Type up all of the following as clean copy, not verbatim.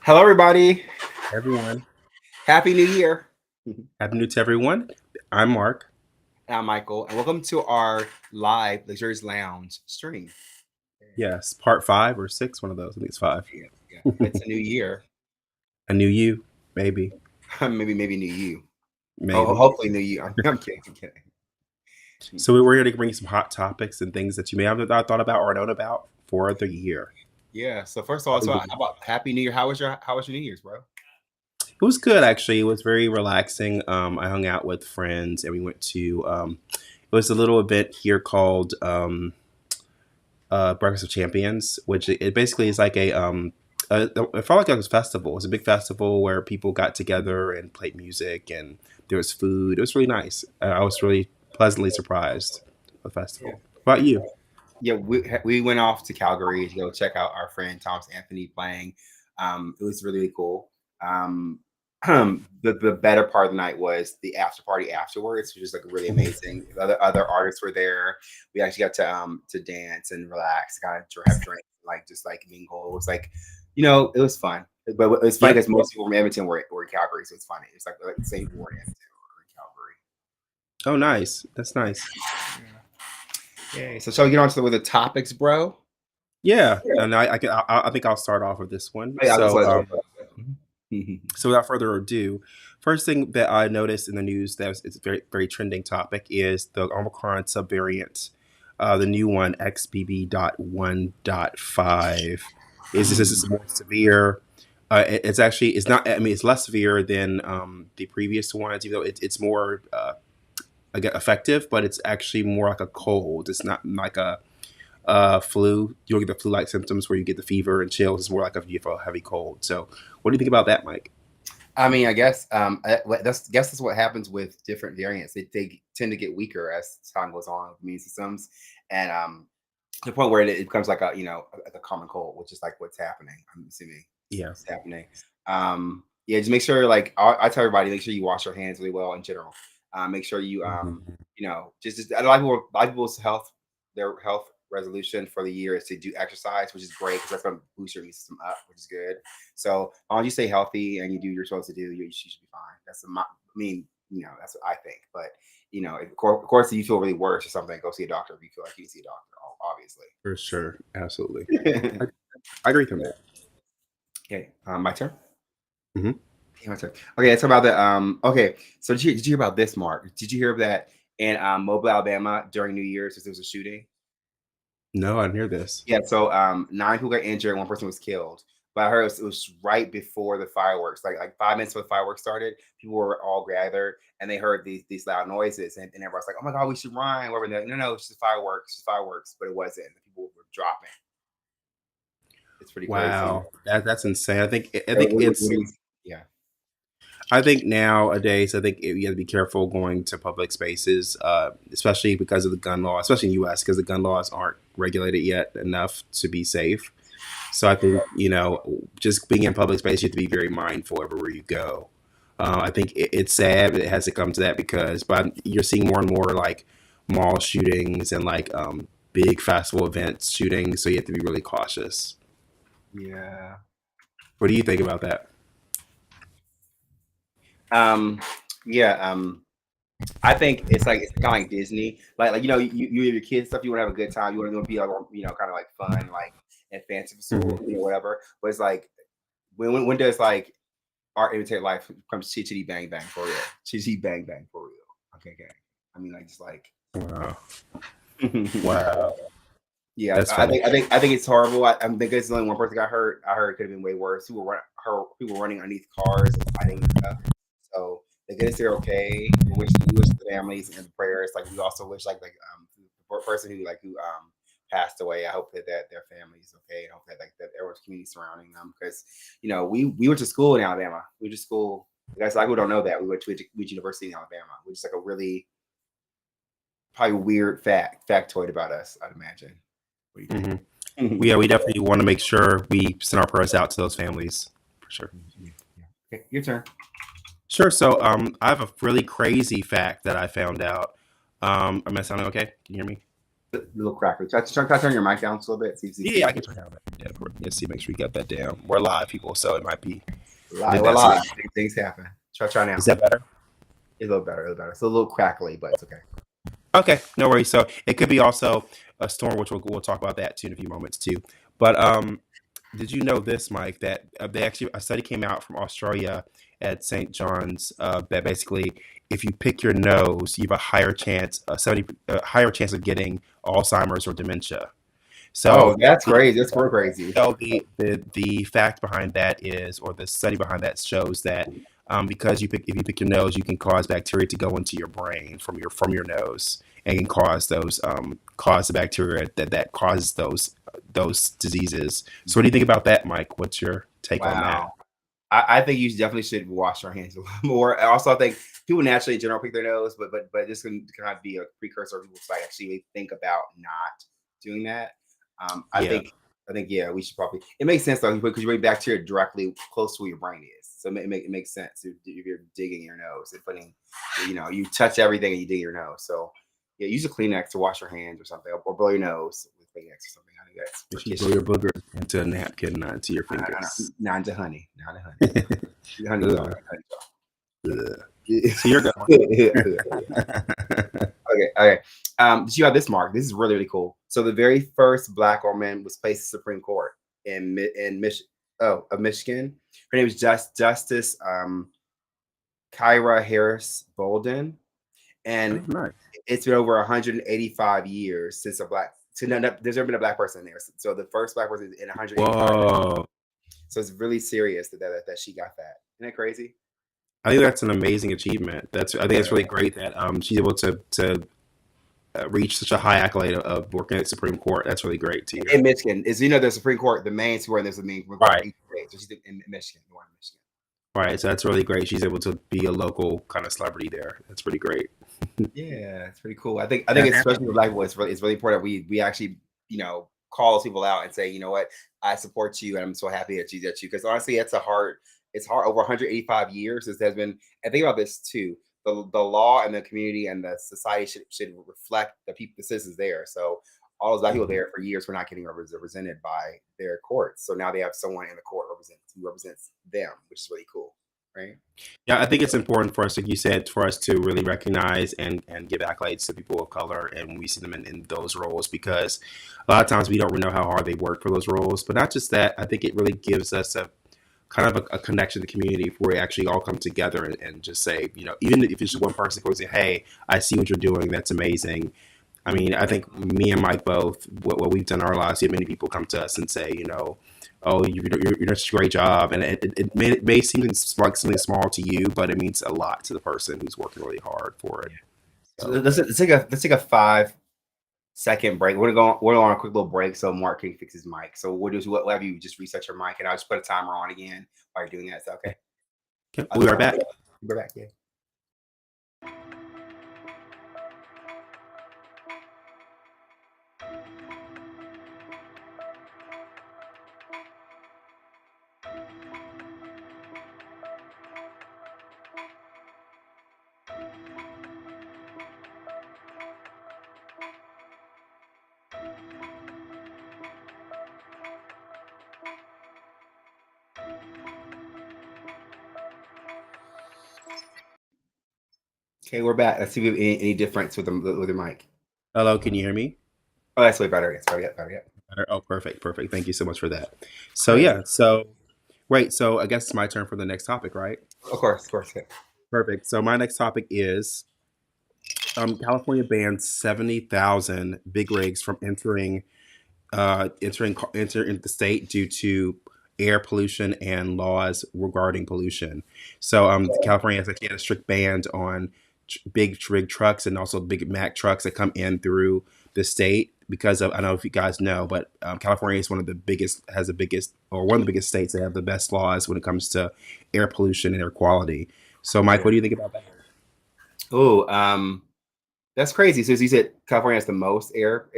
Hello, everybody. Everyone, Happy New Year. happy new Year to everyone. I'm Mark. I'm Michael, and welcome to our live Luxurious Lounge stream. Yes, part 5 or 6, one of those. I think it's 5. Yeah. It's a new year. A new you, maybe, maybe new you. maybe. Hopefully new you. I'm kidding. I'm kidding. So we're here to bring you some hot topics and things that you may have not thought about or known about for the year. Yeah. So first of all, how about Happy New Year? How was your New Year's, bro? It was good actually. It was very relaxing. I hung out with friends and we went to. It was a little event here called Breakfast of Champions, which it basically is like it felt like it was a festival. It was a big festival where people got together and played music and there was food. It was really nice. I was really pleasantly surprised with the festival. Yeah. What about you? Yeah, we went off to Calgary to go check out our friend Thomas Anthony playing. It was really cool. Um, the better part of the night was the after party afterwards, which was like really amazing. Other artists were there. We actually got to dance and relax, kind of have drinks, like just like mingle. It was like, it was fun. But it was funny Yep. because most people from Edmonton were in Calgary, so it's funny. It's like the same people were in Edmonton or in Calgary. Oh, nice. That's nice. Yay. So shall we get on to the topics, bro? Yeah, and I think I'll start off with this one. Oh, yeah, I'll just let it go. So without further ado, first thing that I noticed in the news that is a very very trending topic is the Omicron subvariant, the new one XBB.1.5. This is more severe. It's not. I mean, it's less severe than the previous ones, even though it's more effective, but it's actually more like a cold. It's not like a flu. You don't get the flu-like symptoms where you get the fever and chills. It's more like a heavy cold. So, what do you think about that, Mike? I mean, I guess that's what happens with different variants. They tend to get weaker as time goes on with immune systems, and to the point where it becomes like a common cold, which is like what's happening. I'm assuming Yeah. it's happening. Yeah, just make sure I tell everybody, make sure you wash your hands really well in general. Make sure you just a lot of people's their health resolution for the year is to do exercise, which is great because that's going to boost your immune system up, which is good. So as long as you stay healthy and you do what you're supposed to do, you should be fine. That's that's what I think. But of course, if you feel really worse or something, go see a doctor if you feel like you need to see a doctor. Obviously, For sure, absolutely. I agree with that. Okay, my turn. Hmm. Okay, my turn. Okay, let's talk about the. Okay, so did you hear about this, Mark? Did you hear that in Mobile, Alabama during New Year's, there was a shooting? No, I didn't hear this. Yeah, so 9 people got injured, one person was killed. But I heard it was right before the fireworks, like 5 minutes before the fireworks started. People were all gathered, and they heard these loud noises, and everyone's like, "Oh my god, we should run!" Whatever. No, it's just fireworks, But it wasn't. The people were dropping. It's pretty crazy. Wow, that's insane. I So think it's. yeah. I think nowadays, you have to be careful going to public spaces, especially because of the gun law, especially in the U.S. because the gun laws aren't regulated yet enough to be safe. So I think just being in public space, you have to be very mindful everywhere you go. I think it's sad that it has to come to that but you're seeing more and more like mall shootings and like big festival events shootings, so you have to be really cautious. Yeah. What do you think about that? Yeah. I think it's kind of like Disney. Like you have your kids stuff. You want to have a good time. You want to be kind of like fun, like and fanciful, whatever. But it's like when does like art imitate life comes chitty bang bang for real? Chitty bang bang for real. Okay. I mean, like just like Wow. Wow. yeah. That's I funny. think it's horrible. I think it's only one person got hurt. I heard it could have been way worse. People running underneath cars and fighting and stuff. So the good they're okay. We wish the families and the prayers. Like we also wish the person who passed away. I hope that their family is okay. I hope that everyone's community surrounding them because we went to school in Alabama. We went to school. You guys like we don't know that we went to University in Alabama, which is like a really probably weird factoid about us. I'd imagine. What do you think? Hmm. Yeah, we definitely want to make sure we send our prayers out to those families for sure. Yeah, yeah. Okay, your turn. Sure. So, I have a really crazy fact that I found out. Am I sounding okay? Can you hear me? Little cracker. Try to turn your mic down just a little bit. See. Yeah, I can turn down that. Yeah, let's see. Make sure we got that down. We're live, people, so it might be. Live. We're That's live. it. Things happen. Try now. Is that better? It's a little better. A little better. It's a little crackly, but it's okay. Okay, no worries. So it could be also a storm, which we'll talk about that too in a few moments too. But did you know this, Mike? That they actually a study came out from Australia at St. John's that basically, if you pick your nose, you have a higher chance, 70 higher chance of getting Alzheimer's or dementia. Oh, So that's the crazy. That's real crazy. so the fact behind that is, or the study behind that shows that because if you pick your nose, you can cause bacteria to go into your brain from your nose and can cause those cause the bacteria that causes those diseases. So what do you think about that, Mike? What's your take on that? Wow. I think you definitely should wash your hands a little more. Also, I think people naturally in general pick their nose, but this can kind of be a precursor of people to like actually think about not doing that. Um, I Yeah. think I think yeah, we should probably. It makes sense though because your bacteria directly close to where your brain is, so it makes sense if you're digging your nose and putting, you touch everything and you dig your nose. So yeah, use a Kleenex to wash your hands or something, or blow your nose with Kleenex or something. I think that's Make for sure you blow tissue. your booger into a napkin, not into your I know. fingers. Not to honey, not to honey. Honey jar, Ugh. honey Ugh. jar. So you're going. Okay, okay. Did you have this, Mark? This is really, really cool. So the very first black woman was placed in the Supreme Court of Michigan. Her name was Justice Kyra Harris Bolden, Oh, and nice. it's been over 185 years since there's never been a black person in there. So the first black person in 185 years. Whoa. So it's really serious that she got that. Isn't that crazy? I think that's an amazing achievement. I think it's really great that she's able to reach such a high accolade of working at the Supreme Court. That's really great to hear. In Michigan, the Supreme Court, the main where there's a main Supreme Court Right, in each state. So she's in Michigan, the one in Michigan. right. So that's really great. She's able to be a local kind of celebrity there. That's pretty great. Yeah, it's pretty cool. I think Yeah. especially with black people, it's really important we actually call those people out and say, you know what, I support you and I'm so happy that you because honestly it's hard over 185 years. This has been, and think about this too. The law and the community and the society should reflect the people, the citizens there. So all those black people Mhm. there for years were not getting represented by their courts. So now they have someone in the court who represents them, which is really cool, right? Yeah, I think it's important for us, like you said, for us to really recognize and give accolades to people of color, and when we see them in those roles, because a lot of times we don't really know how hard they work for those roles. But not just that, I think it really gives us a kind of a connection to the community where we actually all come together and just say, even if it's just one person who say, "Hey, I see what you're doing. That's amazing." I mean, I think me and Mike both, what we've done in our lives, many people come to us and say, "Oh, you're doing such a great job," and it may seem like something small to you, but it means a lot to the person who's working really hard for it. So So, let's take a 5-second break. We're on a quick little break so Mark can fix his mic. So what have you just reset your mic and I'll just put a timer on again while you're doing that. Is that okay? okay, we'll be right back. We're back. Yeah. Okay, we're back. Let's see if we have any difference with the mic. Hello, can you hear me? Oh, that's way better. It's better. Yeah. Better? Oh, perfect, perfect. Thank you so much for that. So Great. yeah, so right, so I guess it's my turn for the next topic, right? Of course. Yeah. Perfect. So my next topic is California bans 70,000 big rigs from enter into the state due to air pollution and laws regarding pollution. So California has actually had a strict ban on big rig trucks and also big Mack trucks that come in through the state because of, I don't know if you guys know, but California is one of the biggest states that have the best laws when it comes to air pollution and air quality. So Mike, what do you think about that? Oh, That's crazy. So you said California has the most air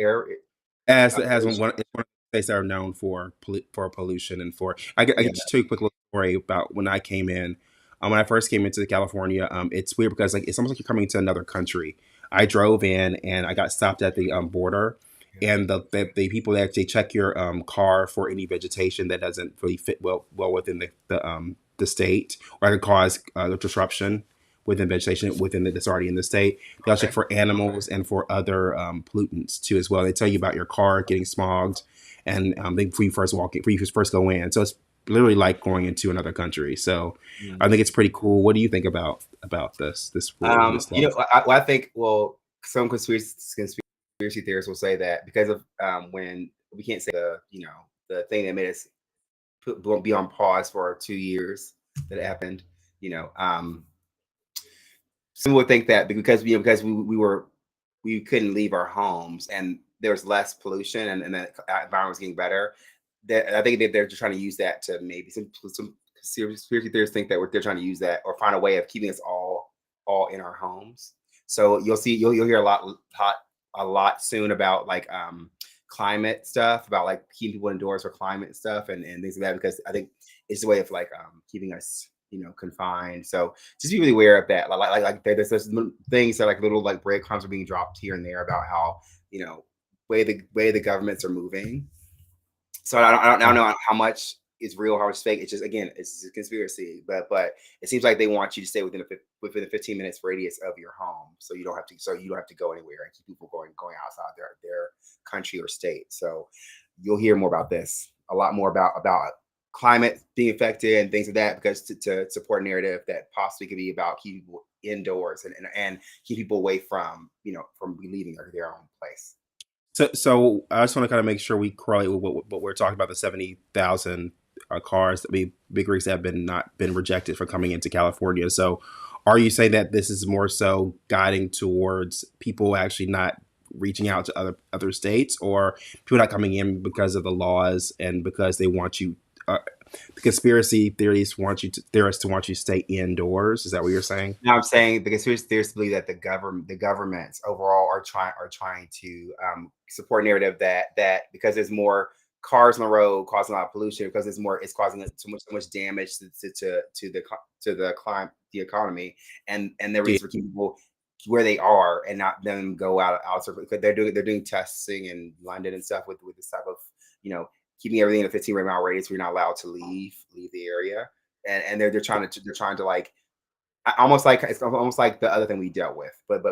As it has pollution. it's one of the states that are known for for pollution and for. I Yeah. can just tell you a quick little story about when I came in. When I first came into California, it's weird because like it's almost like you're coming to another country. I drove in and I got stopped at the border, Yeah. and the people that actually check your car for any vegetation that doesn't really fit well within the state, or it could cause disruption within vegetation that's already in the state. They'll check Okay. for animals and for other pollutants too as well. They tell you about your car getting smogged, and before you first walk in, before you first go in. So it's literally like going into another country. So I think it's pretty cool. What do you think about this rule, this law? I think, well, some conspiracy theorists will say that because of when we can't say the thing that made us be on pause for 2 years that it happened, you know, some would think that because we couldn't leave our homes and there was less pollution and the environment was getting better. That I think that they're just trying to use that to maybe some conspiracy theorists think that they're trying to use that or find a way of keeping us all in our homes. So you'll hear a lot soon about like climate stuff, about like keeping people indoors for climate stuff and things like that, because I think it's a way of like keeping us confined. So just be really aware of that. There's things that like little like breadcrumbs are being dropped here and there about how you know way the governments are moving. So I don't know how much is real, how much is fake. It's just again, it's a conspiracy, but it seems like they want you to stay within a 15 minutes radius of your home, so you don't have to go anywhere and keep people going outside their country or state. So you'll hear more about this, a lot more about climate being affected and things like that, because to support a narrative that possibly could be about keeping people indoors and keep people away from from leaving their own place. So I just want to kind of make sure we correlate with what we're talking about, the 70,000 cars that big rigs that have been not been rejected for coming into California. So are you saying that this is more so guiding towards people actually not reaching out to other states, or people not coming in because of the laws and because they want you? The conspiracy theorists to want you to stay indoors. Is that what you're saying? Now I'm saying the conspiracy theorists believe that the governments overall are trying to support a narrative that because there's more cars on the road causing a lot of pollution, because it's causing so much damage the economy, and the Yeah. reason for keeping people where they are and not them go out because they're doing testing in London and stuff with this type of you know keeping everything in a 15 mile radius where you're not allowed to leave the area, and they're trying to like it's almost like the other thing we dealt with, but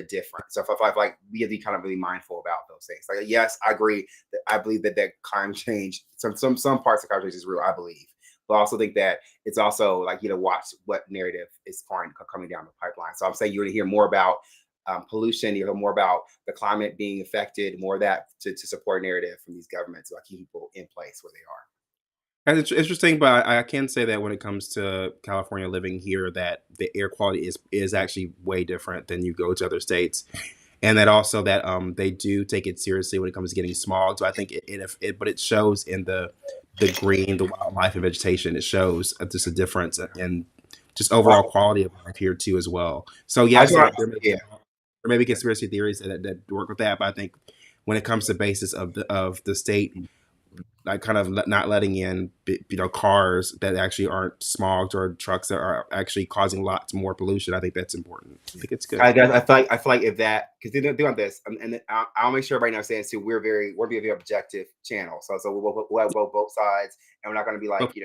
different. So if I feel like we have to be kind of really mindful about those things. Like, yes, I agree that I believe that climate change, some parts of climate change is real. I believe, but I also think that it's also like watch what narrative is coming down the pipeline. So I'm saying you're going to hear more about pollution. You hear more about the climate being affected, more of that to support narrative from these governments about keeping people in place where they are. And it's interesting, but I can say that when it comes to California, living here, that the air quality is actually way different than you go to other states, and that also that they do take it seriously when it comes to getting smog. So I think but it shows in the green, the wildlife and vegetation. It shows just a difference in just overall Well, quality of life here too as well. So I yes, just want yeah. there may be conspiracy theories that work with that, but I think when it comes to basis of the state, like kind of not letting in cars that actually aren't smogged, or trucks that are actually causing lots more pollution, I think that's important. I think it's good. I feel like if that, because they're doing this, and I'll make sure everybody understands too. We're being a very objective channel, so we'll have both sides, and we're not going to be like Okay.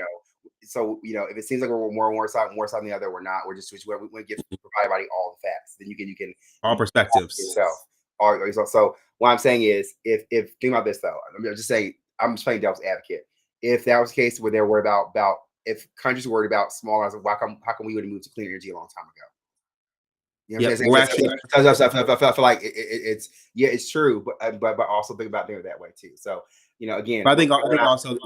So if it seems like we're more side than the other, we're not. We want to give provide everybody all the facts. Then All you can talk for perspectives. yourself. So what I'm saying is, if think about this though, I'm just saying, I'm just playing devil's advocate. If that was the case where they're worried about if countries were worried about small amounts, how come we would have moved to clean energy a long time ago? You know what I'm Yep. saying? We're actually I feel like it's yeah, it's true, but also think about it that way too. So again, But I we're think not, also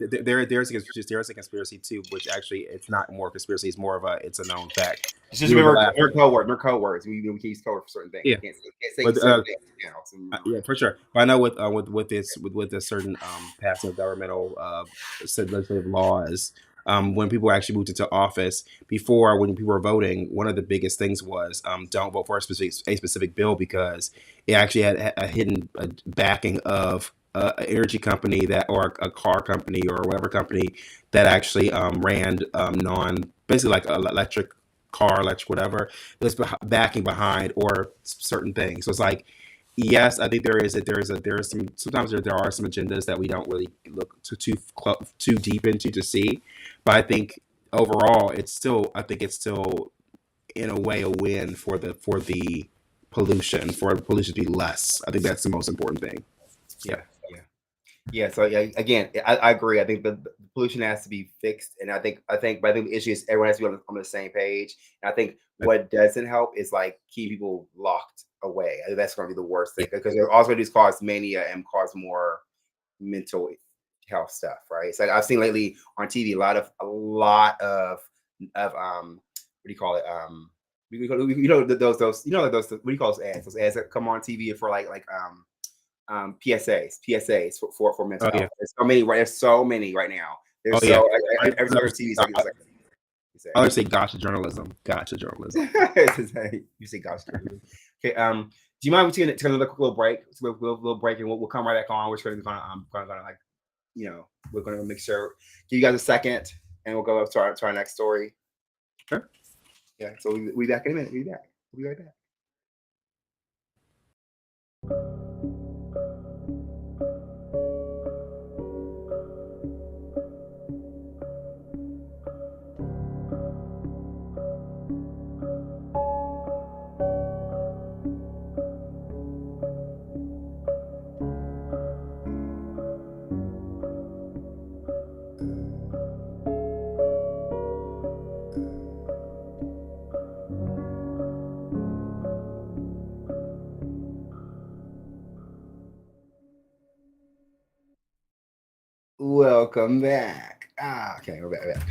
there's a conspiracy too, which actually it's not more conspiracy. It's more of it's a known fact. just We were remember laughing. code words. Remember code words. We can use code words for certain things. Yeah, We can't say but certain things. So remember yeah, it. for sure. But I know with this certain passing of governmental said legislative laws. When people actually moved into office. Before, when people were voting, one of the biggest things was don't vote for a specific bill because it actually had a hidden backing of an energy company that, or a car company, or whatever company that actually ran non, basically like electric car, electric whatever, that's backing behind or certain things. So it's like, yes, I think there is some, sometimes there are some agendas that we don't really look too deep into to see, but I think overall I think it's still in a way a win for the pollution to be less. I think that's the most important thing. Yeah. Yeah, yeah. Yeah, so yeah, again, I agree. I think the pollution has to be fixed, and but I think the issue is everyone has to be on the same page. And I think what doesn't help is like keep people locked away. I think that's going to be the worst thing Yeah. because they're also going to cause mania and cause more mental health stuff, right? It's like I've seen lately on TV a lot of what do you call it? Those what do you call those ads? Those ads that come on TV for PSAs for mental Oh health. yeah. There's so many right now. Oh There's yeah. so I, every I, other TV is like I would say gotcha journalism. Gotcha journalism. you say gosh. Okay. Do you mind we take another quick little break? So little break, and we'll come right back on. We're gonna like we're gonna make sure give you guys a second, and we'll go up to our next story. Sure. Yeah. So we back in a minute. We'll be back. We'll be right back. Welcome back. Okay, we're back.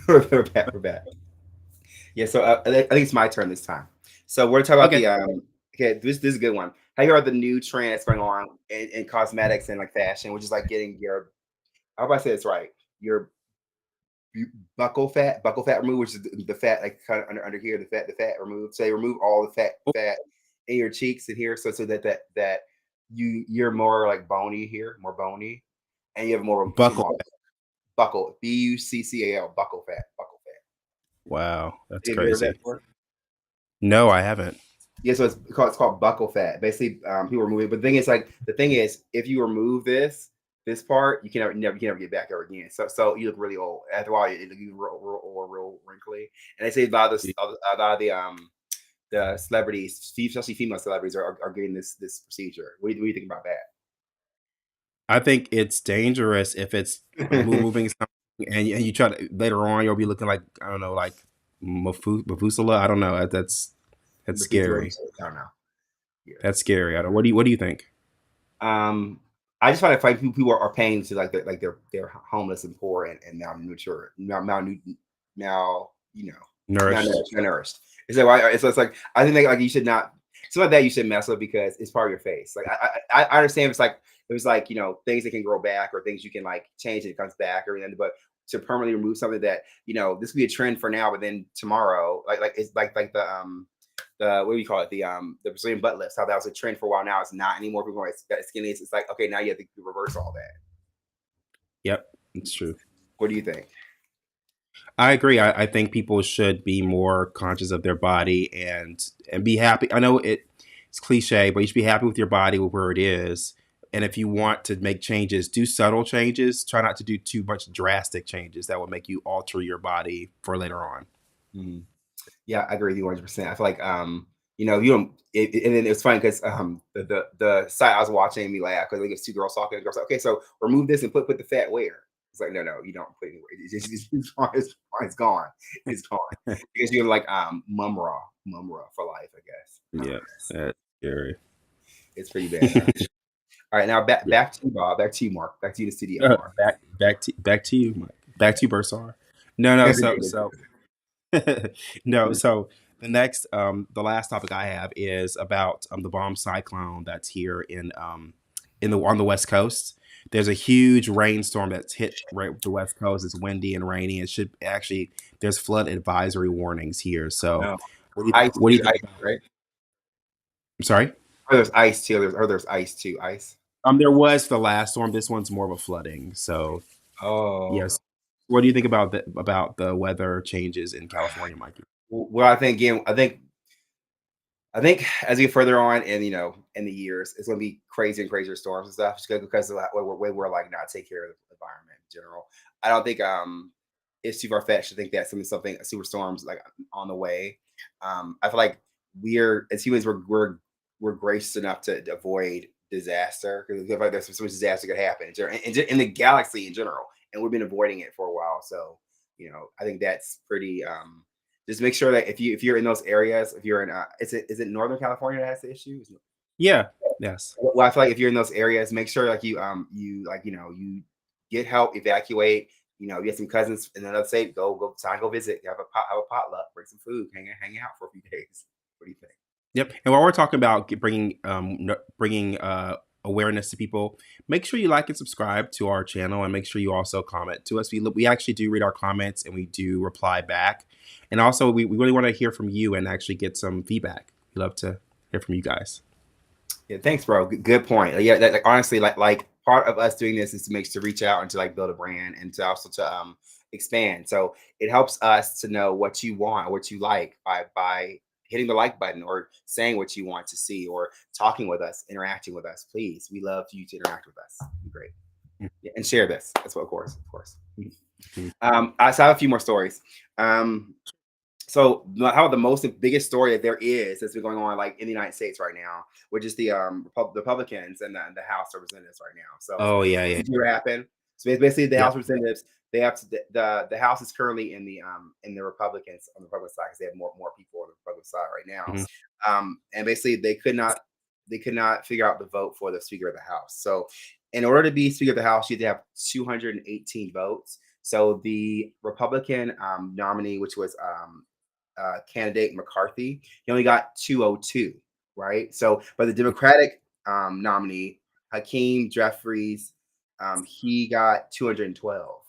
We're back. We're back. Yeah, so I think it's my turn this time. So we're talking about Okay. the okay, this is a good one. Have you heard the new trend that's going on in cosmetics and like fashion, which is like getting your I hope I say this right. Your buckle fat removed, which is the fat like kind of under here, the fat removed. So they remove all the fat in your cheeks and here, so that you're more like bony here, more bony, and you have more Buckle. buckle buccal buckle fat. Wow, that's Have you heard that crazy. before? No, I haven't. Yeah, so it's called buckle fat. Basically, people remove it. But the thing is, if you remove this part, you can never get back there again. So you look really old. After a while, you look real wrinkly. And they say a lot of the celebrities, especially female celebrities, are getting this procedure. What do you think about I think it's dangerous if it's that? moving something, and you try to later on you'll be looking like, I don't know, like Mafusala. I don't know. That's scary. I don't know. Yeah. That's scary. I don't. What do you think? I just find it funny people are paying to like they're homeless and poor and malnourished, mal Nourished. malnourished. It's like why? It's like I think like you should not something like that you should mess with because it's part of your face. Like I understand if it's like it was like things that can grow back or things you can like change and it comes back or anything, but to permanently remove something that this could be a trend for now, but then tomorrow like it's like the what do you call it the Brazilian butt lifts how that was a trend for a while now it's not anymore people are skinny it's like okay now you have to reverse all that. Yep, it's true. What do you think? I agree. I think people should be more conscious of their body and be happy. I know it's cliche, but you should be happy with your body with where it is. And if you want to make changes, do subtle changes. Try not to do too much drastic changes that will make you alter your body for later on. Mhm. Yeah, I agree with you 100%. I feel like you don't and then it's funny because the site I was watching made me laugh because like it's two girls talking and the girls like, okay, so remove this and put the fat where? It's like no, you don't put it anywhere. It's gone. It's gone. It's gone. Because you're like mum raw for life, I guess. Yeah, that's scary. It's pretty bad. All right, now back Yeah. back to you, Bob. Back to you, Mark. Back to you, the studio, Mark. Back to you, Mike. Back to you, Bursar. No, no. So no. So the last topic I have is about the bomb cyclone that's here in in the on the West Coast. There's a huge rainstorm that's hit right the West Coast. It's windy and rainy. It should actually there's flood advisory warnings here. So, No. Ice what do you too, think ice, about? right? I'm sorry. Or there's ice too. There's ice too. Ice. There was the last storm. This one's more of a flooding. So, Oh. yes. What do you think about the weather changes in California, Mikey? Well, I think again, I think as we get further on in in the years, it's going to be crazier and crazier storms and stuff, just because of that way we're like not take care of the environment in general. I don't think it's too far fetched to think that something super storms like on the way. I feel like we're as humans we're gracious enough to avoid disaster because we feel like there's so much disaster could happen in the galaxy in general, and we've been avoiding it for a while. So I think that's pretty. Just make sure that if you're in those areas, if you're in is it Northern California that has the issue? Yeah. Yes. Well, I feel like if you're in those areas, make sure like you like you get help, evacuate. You get some cousins in another state, go visit, have a potluck, bring some food, hang out for a few days. What do you think? Yep. And while we're talking about bringing awareness to people, make sure you like and subscribe to our channel, and make sure you also comment to us. We actually do read our comments and we do reply back. And also, we really want to hear from you and actually get some feedback. We love to hear from you guys. Yeah, thanks, bro. Good point. Yeah, like honestly, like part of us doing this is to reach out and to like build a brand and to also to expand. So it helps us to know what you want, what you like by hitting the like button or saying what you want to see or talking with us, interacting with us. Please, we love you to interact with us. It'd be great. Yeah, and share this. That's what, of course. Mhm. So I have a few more stories. Um, so how the most biggest story that there is that's been going on like in the United States right now, which is the Republicans and the House Representatives right now. So Oh yeah, yeah. did you hear happen? So basically, the House Yep. Representatives they have to the House is currently in the Republicans on the Republican side because they have more people on the Republican side right now. Mhm. And basically they could not figure out the vote for the Speaker of the House. So in order to be Speaker of the House, you had to have 218 votes. So the Republican nominee, which was candidate McCarthy, he only got 202, right? So, but the Democratic nominee, Hakeem Jeffries, he got 212. Mm.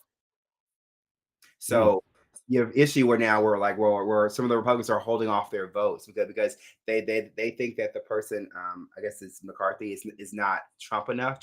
So you have issue where now we're like, well, where some of the Republicans are holding off their votes because they think that the person, I guess it's McCarthy, is not Trumpy enough,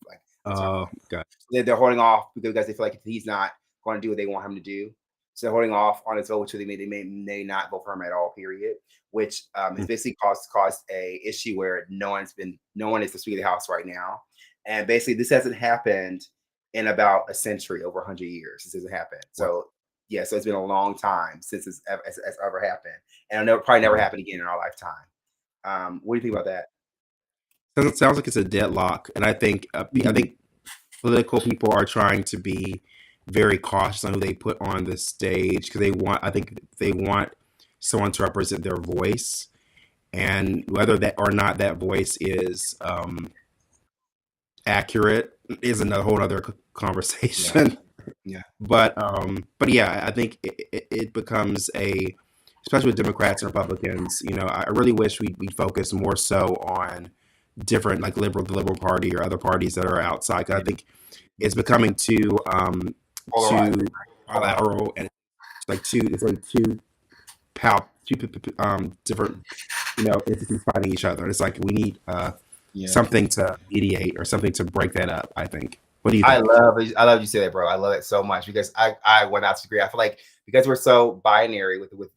like that's what I'm Oh calling god. they're holding off because they feel like he's not going to do what they want him to do. So they're holding off on his vote, which they may not vote for him at all. Period. Which has Mm. basically caused a issue where no one is the Speaker of the House right now, and basically this hasn't happened in about a century, over 100 years. This hasn't happened. Wow. So yeah, so it's been a long time since it's ever happened, and it'll probably never happen again in our lifetime. What do you think about that? Sounds like it's a deadlock, and I Mhm. think political people are trying to be very cautious on who they put on the stage because I think they want someone to represent their voice, and whether that or not that voice is accurate is another whole other Yeah, conversation. yeah. But yeah, I think it becomes especially with Democrats and Republicans. I really wish we focus more so on different like the Liberal Party or other parties that are outside. 'Cause I think it's becoming too Polarizing. Polarizing. bilateral, and it's like too different entities fighting each other. It's like we need Yeah. something to mediate or something to break that up. I think. What do you I think? love it. I love you say that, bro. I love it so much because I went out to agree. I feel like because we're so binary with the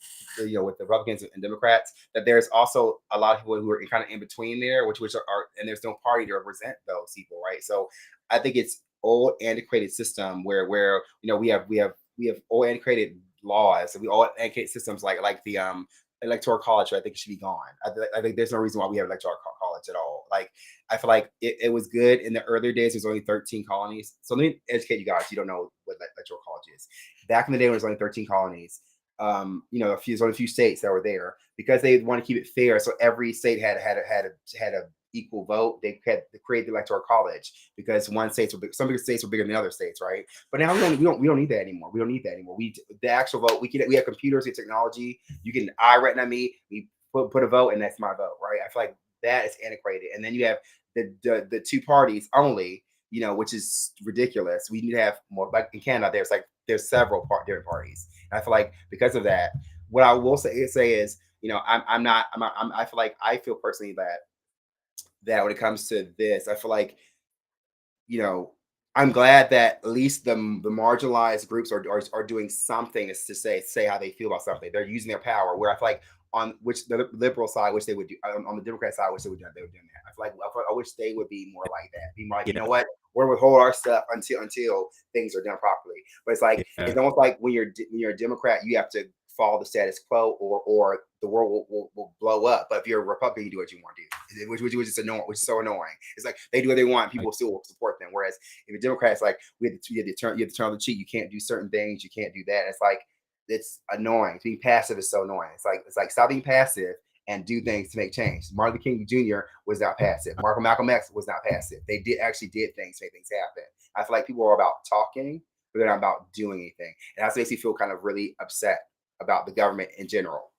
Republicans and Democrats that there's also a lot of people who are kind of in between there, which are and there's no party to represent those people, right? So I think it's old antiquated system where we have old antiquated laws and we all antiquated systems like the electoral college. I think it should be gone. I think there's no reason why we have electoral college at all. Like I feel like it was good in the earlier days. There's only 13 colonies. So let me educate you guys. You don't know what electoral college is. Back in the day, when there was only 13 colonies, there's only a few states that were there because they want to keep it fair. So every state had a equal vote. They had to create the electoral college because some bigger states were bigger than other states, right? But now we don't need that anymore. We don't need that anymore. The actual vote we have computers and technology. You can I retina me. We put a vote and that's my vote, right? I feel like that is antiquated. And then you have the two parties only, which is ridiculous. We need to have more. Like in Canada, there's several different parties. And I feel like because of that, what I will say is, I feel like I feel personally that when it comes to this, I feel like you know, I'm glad that at least the marginalized groups are doing something is to say how they feel about something. They're using their power. Where I feel like on which the liberal side, which they would do on the Democrat side, which they would do that. I wish they would be more like that. Be more like, you know what, we're withhold our stuff until things are done properly. But it's like it's almost like when you're a Democrat, you have to follow the status quo, or the world will blow up. But if you're a Republican, you do what you want to do, which is annoying, which is so annoying. It's like they do what they want, people still will support them. Whereas if you're Democrat, it's like you have to turn on the cheek. You can't do certain things. You can't do that. It's like it's annoying. Being passive is so annoying. It's like stop being passive and do things to make change. Martin Luther King Jr. was not passive. Malcolm X was not passive. They did things to make things happen. I feel like people are about talking, but they're not about doing anything. And that makes me feel kind of really upset about the government in general.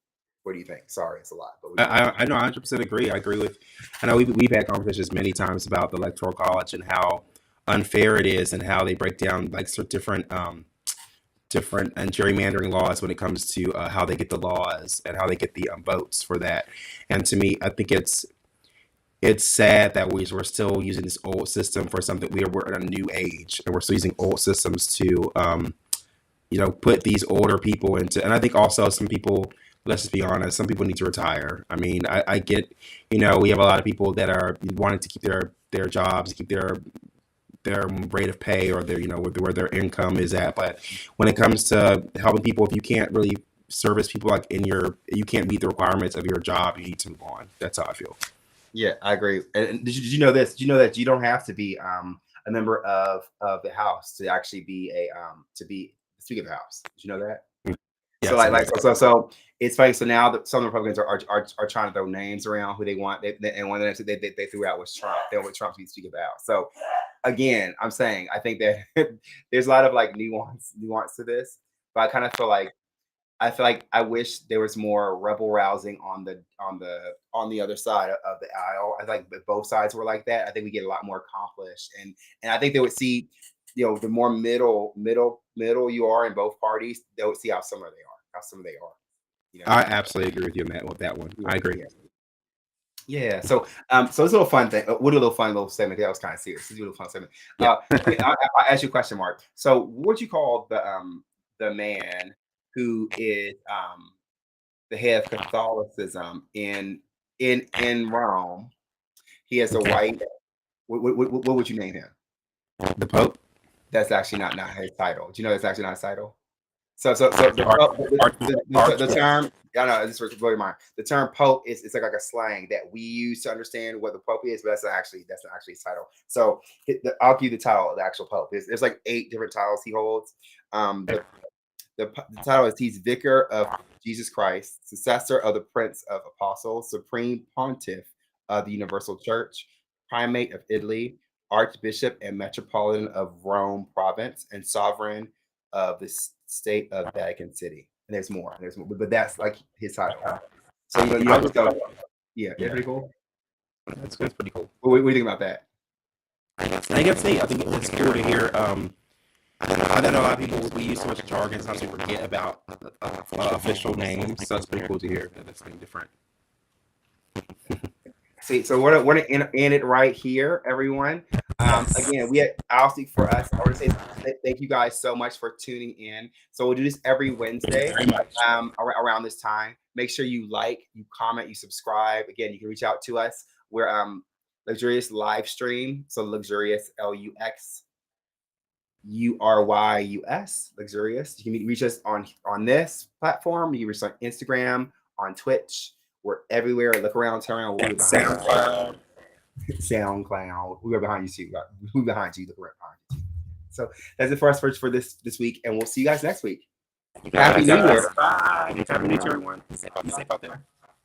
What do you think? Sorry, it's a lot. But I know, 100% agree. I agree with. I know we've had conversations many times about the electoral college and how unfair it is, and how they break down like different and gerrymandering laws when it comes to how they get the laws and how they get the votes for that. And to me, I think it's sad that we're still using this old system for something. We're in a new age, and we're still using old systems to put these older people into. And I think also some people, let's just be honest, some people need to retire. I mean, I get, we have a lot of people that are wanting to keep their jobs, keep their rate of pay, or their, where their income is at. But when it comes to helping people, if you can't really service people like you can't meet the requirements of your job, you need to move on. That's how I feel. Yeah, I agree. And did you know this? Did you know that you don't have to be a member of the House to actually be to be the Speaker of the House? Did you know that? Yes, So it's funny. So now that some Republicans are trying to throw names around who they want, and one of them they threw out was Trump. They want Trump to be Speaker of the House. So again, I'm saying I think that there's a lot of like nuance to this, but I kind of feel like I wish there was more rebel rousing on the other side of the aisle. I think if both sides were like that, I think we get a lot more accomplished, and I think they would see, the more middle you are in both parties, they would see how similar they are. I absolutely agree with you on that one. I agree. Yeah. So it's a little fun thing. We'll do a little fun little segment. That was kind of serious. Let's do a little fun segment. I'll ask you a question, Mark. So what would you call the man who is the head of Catholicism in Rome? He has a white. What would you name him? The Pope. That's actually not his title. Do you know that's actually not his title? So the term, I know this was blowing my mind. The term Pope is like a slang that we use to understand what the Pope is, but that's not actually his title. So I'll give you the title of the actual Pope. There's like 8 different titles he holds. The title is he's Vicar of Jesus Christ, successor of the Prince of Apostles, Supreme Pontiff of the Universal Church, Primate of Italy, Archbishop and Metropolitan of Rome Province, and Sovereign of the State of Vatican City. And there's more, but that's like his title. So you just go, yeah, pretty cool. That's pretty cool. What do you think about that? I guess I think it's cool to hear. I don't know a lot of people, we use so much jargon, sometimes we forget about official names. So it's pretty cool to hear that it's something different. See, so we're gonna end it right here, everyone. Again, I'll speak for us. I want to say thank you guys so much for tuning in. So we'll do this every Wednesday around this time. Make sure you like, you comment, you subscribe. Again, you can reach out to us. We're Luxuryus live stream. So Luxuryus, LUXURYUS, Luxuryus. You can reach us on this platform. You can reach us on Instagram, on Twitch. We're everywhere. Look around, turn around. We're behind SoundCloud. We are behind you too. We're behind you. Look around behind you too. So that's it for us for this week, and we'll see you guys next week. Happy New Year. Bye. Happy New Year, everyone. Be safe out there.